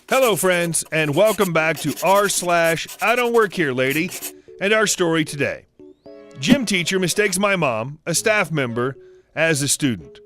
Hello, friends, and welcome back to r/IDontWorkHereLady and our story today. Gym teacher mistakes my mom, a staff member, as a student.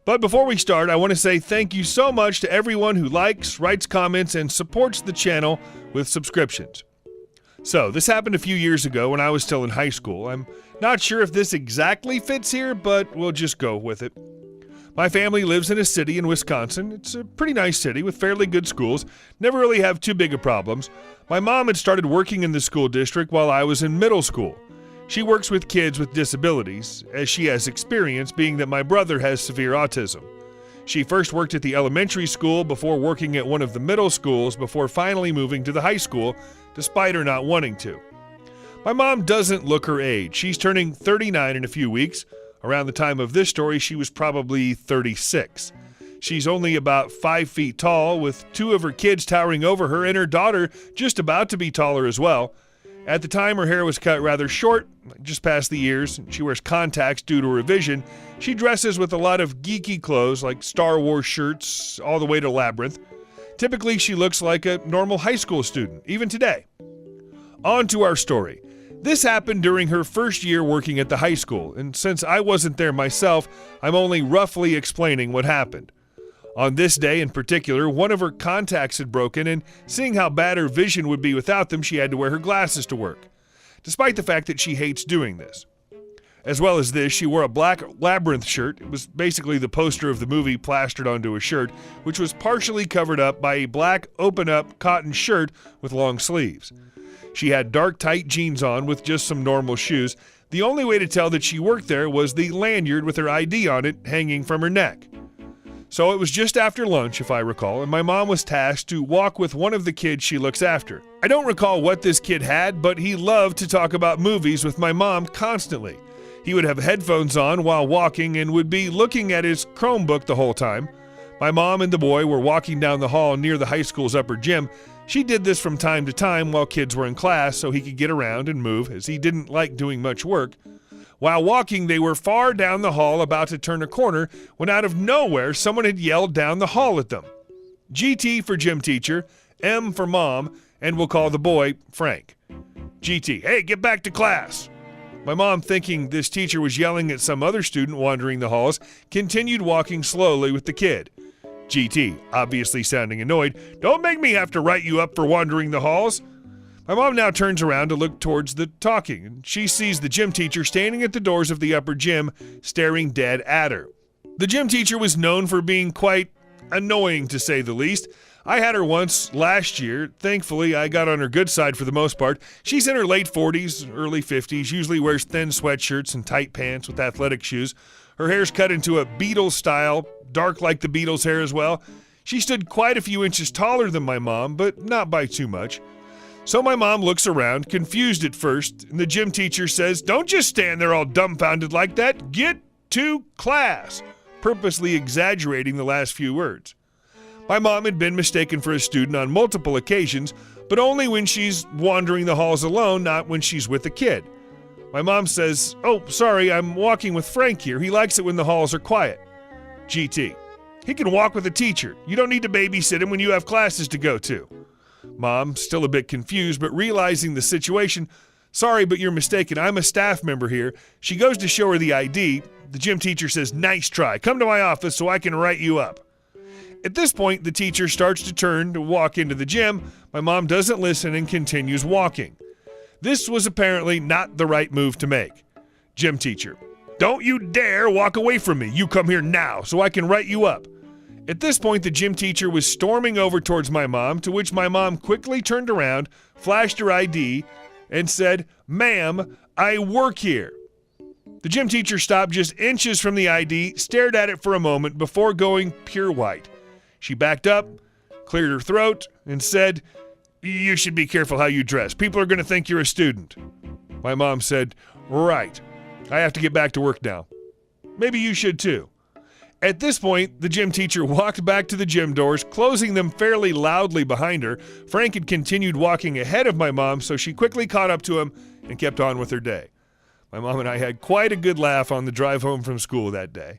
But before we start, I want to say thank you so much to everyone who likes, writes comments, and supports the channel with subscriptions. So, this happened a few years ago when I was still in high school. I'm not sure if this exactly fits here, but we'll just go with it. My family lives in a city in Wisconsin. It's a pretty nice city with fairly good schools. Never really have too big of problems. My mom had started working in the school district while I was in middle school. She works with kids with disabilities, as she has experience, being that my brother has severe autism. She first worked at the elementary school before working at one of the middle schools before finally moving to the high school, despite her not wanting to. My mom doesn't look her age. She's turning 39 in a few weeks. Around the time of this story, she was probably 36. She's only about 5 feet tall, with two of her kids towering over her and her daughter just about to be taller as well. At the time, her hair was cut rather short, just past the ears. She wears contacts due to her vision. She dresses with a lot of geeky clothes like Star Wars shirts all the way to Labyrinth. Typically, she looks like a normal high school student, even today. On to our story. This happened during her first year working at the high school, and since I wasn't there myself, I'm only roughly explaining what happened. On this day in particular, one of her contacts had broken, and seeing how bad her vision would be without them, she had to wear her glasses to work, despite the fact that she hates doing this. As well as this, she wore a black Labyrinth shirt. It was basically the poster of the movie plastered onto a shirt, which was partially covered up by a black open-up cotton shirt with long sleeves. She had dark, tight jeans on with just some normal shoes. The only way to tell that she worked there was the lanyard with her ID on it hanging from her neck. So it was just after lunch, if I recall, and my mom was tasked to walk with one of the kids she looks after. I don't recall what this kid had, but he loved to talk about movies with my mom constantly. He would have headphones on while walking and would be looking at his Chromebook the whole time. My mom and the boy were walking down the hall near the high school's upper gym. She did this from time to time while kids were in class so he could get around and move, as he didn't like doing much work. While walking, they were far down the hall about to turn a corner when out of nowhere someone had yelled down the hall at them. GT for gym teacher, M for mom, and we'll call the boy Frank. GT, hey, get back to class. My mom, thinking this teacher was yelling at some other student wandering the halls, continued walking slowly with the kid. GT, obviously sounding annoyed, don't make me have to write you up for wandering the halls. My mom now turns around to look towards the talking, and she sees the gym teacher standing at the doors of the upper gym, staring dead at her. The gym teacher was known for being quite annoying, to say the least. I had her once last year. Thankfully, I got on her good side for the most part. She's in her late 40s, early 50s, usually wears thin sweatshirts and tight pants with athletic shoes. Her hair's cut into a Beatles style, dark like the Beatles' hair as well. She stood quite a few inches taller than my mom, but not by too much. So my mom looks around, confused at first, and the gym teacher says, "Don't just stand there all dumbfounded like that. Get to class," purposely exaggerating the last few words. My mom had been mistaken for a student on multiple occasions, but only when she's wandering the halls alone, not when she's with a kid. My mom says, "Oh, sorry, I'm walking with Frank here. He likes it when the halls are quiet." GT, he can walk with a teacher. You don't need to babysit him when you have classes to go to. Mom, still a bit confused, but realizing the situation, "Sorry, but you're mistaken. I'm a staff member here." She goes to show her the ID. The gym teacher says, "Nice try. Come to my office so I can write you up." At this point, the teacher starts to turn to walk into the gym. My mom doesn't listen and continues walking. This was apparently not the right move to make. Gym teacher, "Don't you dare walk away from me. You come here now so I can write you up." At this point, the gym teacher was storming over towards my mom, to which my mom quickly turned around, flashed her ID, and said, "Ma'am, I work here." The gym teacher stopped just inches from the ID, stared at it for a moment before going pure white. She backed up, cleared her throat, and said, "You should be careful how you dress. People are going to think you're a student." My mom said, "Right. I have to get back to work now. Maybe you should too." At this point, the gym teacher walked back to the gym doors, closing them fairly loudly behind her. Frank had continued walking ahead of my mom, so she quickly caught up to him and kept on with her day. My mom and I had quite a good laugh on the drive home from school that day.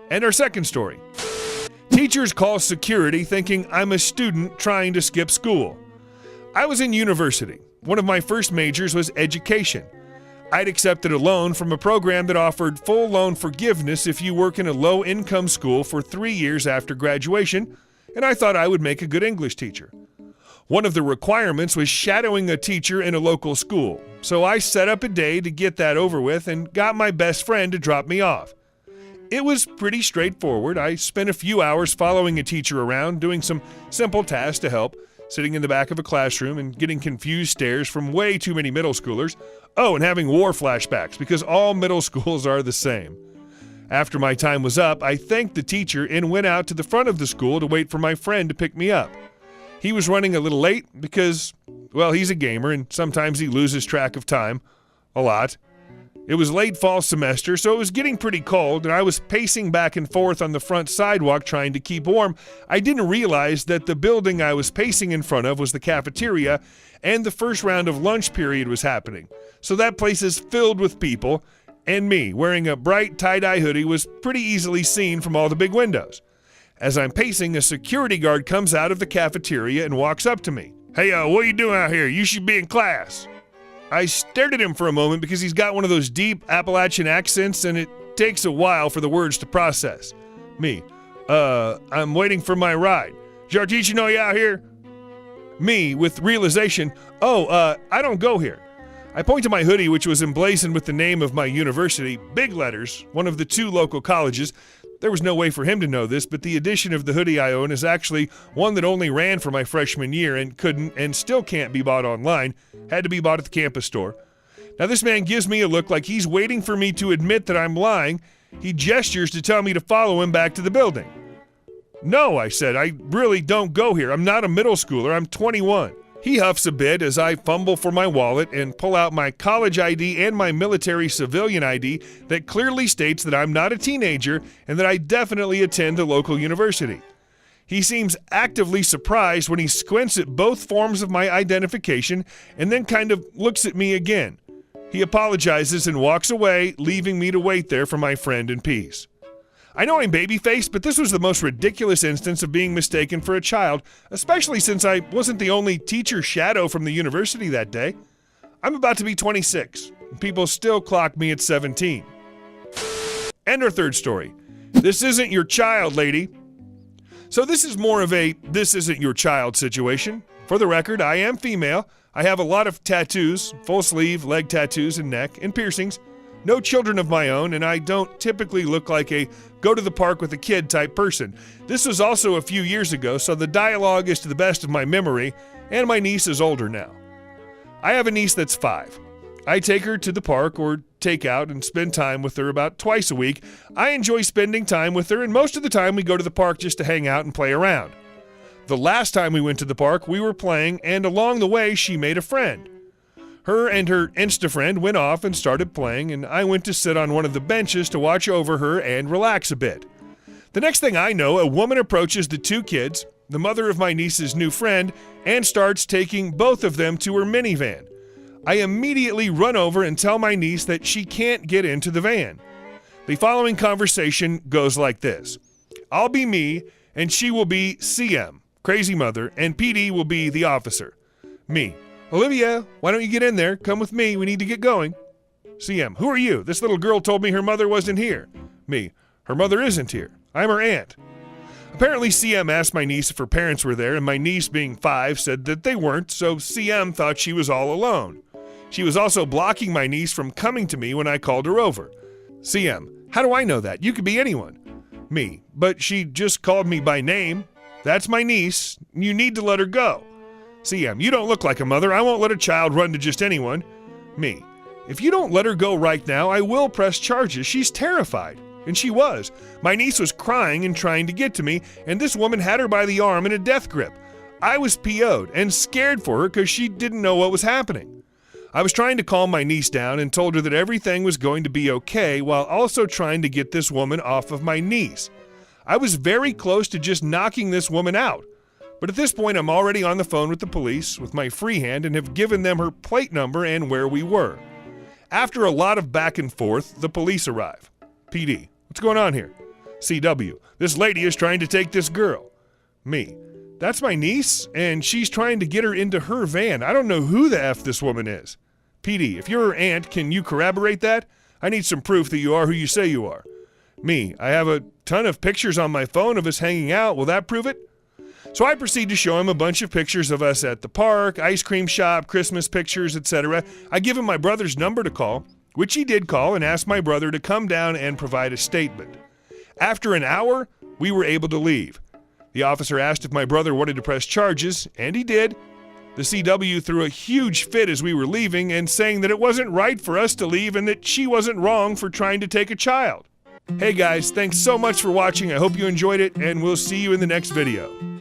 And our second story. Teachers call security thinking I'm a student trying to skip school. I was in university. One of my first majors was education. I'd accepted a loan from a program that offered full loan forgiveness if you work in a low-income school for 3 years after graduation, and I thought I would make a good English teacher. One of the requirements was shadowing a teacher in a local school, so I set up a day to get that over with and got my best friend to drop me off. It was pretty straightforward. I spent a few hours following a teacher around, doing some simple tasks to help, sitting in the back of a classroom and getting confused stares from way too many middle schoolers. Oh, and having war flashbacks, because all middle schools are the same. After my time was up, I thanked the teacher and went out to the front of the school to wait for my friend to pick me up. He was running a little late because, well, he's a gamer and sometimes he loses track of time. A lot. It was late fall semester, so it was getting pretty cold, and I was pacing back and forth on the front sidewalk trying to keep warm. I didn't realize that the building I was pacing in front of was the cafeteria, and the first round of lunch period was happening. So that place is filled with people, and me, wearing a bright tie-dye hoodie, was pretty easily seen from all the big windows. As I'm pacing, a security guard comes out of the cafeteria and walks up to me. "Hey, what are you doing out here? You should be in class." I stared at him for a moment because he's got one of those deep Appalachian accents and it takes a while for the words to process. Me, I'm waiting for my ride. Does your teacher know you out here? Me, with realization, I don't go here. I point to my hoodie, which was emblazoned with the name of my university, big letters, one of the 2 local colleges. There was no way for him to know this, but the edition of the hoodie I own is actually one that only ran for my freshman year and couldn't and still can't be bought online. Had to be bought at the campus store. Now this man gives me a look like he's waiting for me to admit that I'm lying. He gestures to tell me to follow him back to the building. "No," I said, "I really don't go here. I'm not a middle schooler. I'm 21. He huffs a bit as I fumble for my wallet and pull out my college ID and my military civilian ID that clearly states that I'm not a teenager and that I definitely attend a local university. He seems actively surprised when he squints at both forms of my identification and then kind of looks at me again. He apologizes and walks away, leaving me to wait there for my friend in peace. I know I'm baby-faced, but this was the most ridiculous instance of being mistaken for a child, especially since I wasn't the only teacher shadow from the university that day. I'm about to be 26, and people still clock me at 17. And our third story. This isn't your child, lady. So this is more of a this isn't your child situation. For the record, I am female. I have a lot of tattoos, full sleeve, leg tattoos, and neck, and piercings. No children of my own, and I don't typically look like a go to the park with a kid type person. This was also a few years ago, so the dialogue is to the best of my memory, and my niece is older now. I have a niece that's 5. I take her to the park or take out and spend time with her about twice a week. I enjoy spending time with her, and most of the time we go to the park just to hang out and play around. The last time we went to the park, we were playing, and along the way, she made a friend. Her and her Insta friend went off and started playing, and I went to sit on one of the benches to watch over her and relax a bit. The next thing I know, a woman approaches the 2 kids, the mother of my niece's new friend, and starts taking both of them to her minivan. I immediately run over and tell my niece that she can't get into the van. The following conversation goes like this. I'll be me, and she will be CM, crazy mother, and PD will be the officer. Me. Olivia, why don't you get in there? Come with me. We need to get going. CM, who are you? This little girl told me her mother wasn't here. Me, her mother isn't here. I'm her aunt. Apparently CM asked my niece if her parents were there, and my niece, being 5, said that they weren't, so CM thought she was all alone. She was also blocking my niece from coming to me when I called her over. CM, how do I know that? You could be anyone. Me, but she just called me by name. That's my niece. You need to let her go. CM, you don't look like a mother. I won't let a child run to just anyone. Me, if you don't let her go right now, I will press charges. She's terrified. And she was. My niece was crying and trying to get to me, and this woman had her by the arm in a death grip. I was PO'd and scared for her because she didn't know what was happening. I was trying to calm my niece down and told her that everything was going to be okay while also trying to get this woman off of my niece. I was very close to just knocking this woman out. But at this point, I'm already on the phone with the police with my free hand and have given them her plate number and where we were. After a lot of back and forth, the police arrive. PD, what's going on here? CW, this lady is trying to take this girl. Me, that's my niece, and she's trying to get her into her van. I don't know who the F this woman is. PD, if you're her aunt, can you corroborate that? I need some proof that you are who you say you are. Me, I have a ton of pictures on my phone of us hanging out. Will that prove it? So I proceed to show him a bunch of pictures of us at the park, ice cream shop, Christmas pictures, etc. I give him my brother's number to call, which he did call, and asked my brother to come down and provide a statement. After an hour, we were able to leave. The officer asked if my brother wanted to press charges, and he did. The CW threw a huge fit as we were leaving and saying that it wasn't right for us to leave and that she wasn't wrong for trying to take a child. Hey guys, thanks so much for watching. I hope you enjoyed it, and we'll see you in the next video.